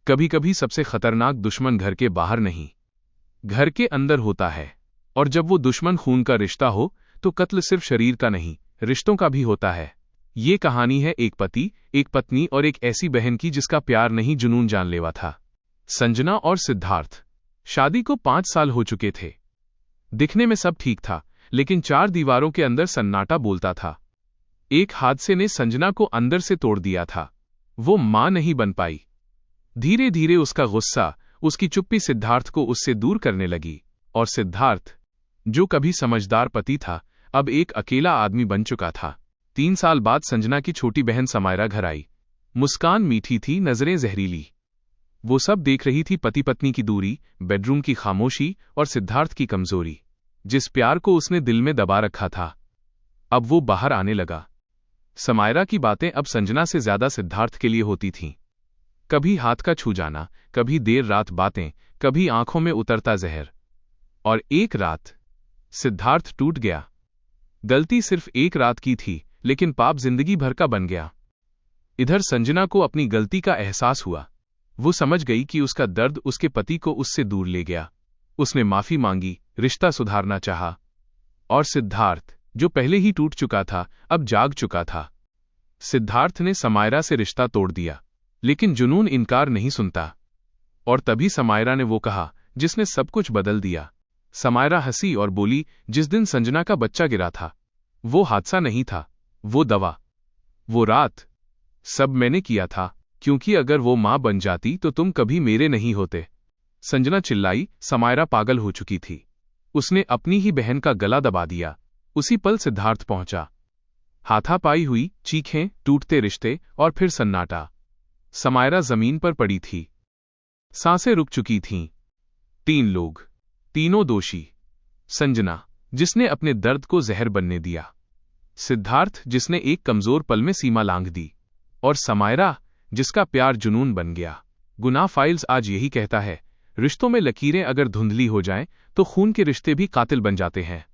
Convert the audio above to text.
कभी कभी सबसे खतरनाक दुश्मन घर के बाहर नहीं, घर के अंदर होता है। और जब वो दुश्मन खून का रिश्ता हो तो कत्ल सिर्फ शरीर का नहीं, रिश्तों का भी होता है। ये कहानी है एक पति, एक पत्नी और एक ऐसी बहन की जिसका प्यार नहीं जुनून जानलेवा था। संजना और सिद्धार्थ। शादी को 5 साल हो चुके थे। दिखने में सब ठीक था, लेकिन 4 दीवारों के अंदर सन्नाटा बोलता था। एक हादसे ने संजना को अंदर से तोड़ दिया था। वो मां नहीं बन पाई। धीरे धीरे उसका गुस्सा, उसकी चुप्पी सिद्धार्थ को उससे दूर करने लगी। और सिद्धार्थ, जो कभी समझदार पति था, अब एक अकेला आदमी बन चुका था। 3 साल बाद संजना की छोटी बहन समायरा घर आई। मुस्कान मीठी थी, नजरें जहरीली। वो सब देख रही थी, पति पत्नी की दूरी, बेडरूम की खामोशी और सिद्धार्थ की कमजोरी। जिस प्यार को उसने दिल में दबा रखा था, अब वो बाहर आने लगा। समायरा की बातें अब संजना से ज्यादा सिद्धार्थ के लिए होती थीं। कभी हाथ का छू जाना, कभी देर रात बातें, कभी आंखों में उतरता जहर। और एक रात सिद्धार्थ टूट गया। गलती सिर्फ एक रात की थी, लेकिन पाप जिंदगी भर का बन गया। इधर संजना को अपनी गलती का एहसास हुआ। वो समझ गई कि उसका दर्द उसके पति को उससे दूर ले गया। उसने माफी मांगी, रिश्ता सुधारना चाहा। और सिद्धार्थ, जो पहले ही टूट चुका था, अब जाग चुका था। सिद्धार्थ ने समायरा से रिश्ता तोड़ दिया, लेकिन जुनून इनकार नहीं सुनता। और तभी समायरा ने वो कहा जिसने सब कुछ बदल दिया। समायरा हंसी और बोली, जिस दिन संजना का बच्चा गिरा था, वो हादसा नहीं था, वो दवा, वो रात, सब मैंने किया था, क्योंकि अगर वो मां बन जाती तो तुम कभी मेरे नहीं होते। संजना चिल्लाई। समायरा पागल हो चुकी थी। उसने अपनी ही बहन का गला दबा दिया। उसी पल सिद्धार्थ पहुंचा। हाथापाई हुई, चीखें, टूटते रिश्ते और फिर सन्नाटा। समायरा जमीन पर पड़ी थी, सांसें रुक चुकी थीं। 3 लोग, तीनों दोषी। संजना, जिसने अपने दर्द को जहर बनने दिया। सिद्धार्थ, जिसने एक कमजोर पल में सीमा लांघ दी। और समायरा, जिसका प्यार जुनून बन गया। गुनाह फाइल्स आज यही कहता है, रिश्तों में लकीरें अगर धुंधली हो जाएं, तो खून के रिश्ते भी कातिल बन जाते हैं।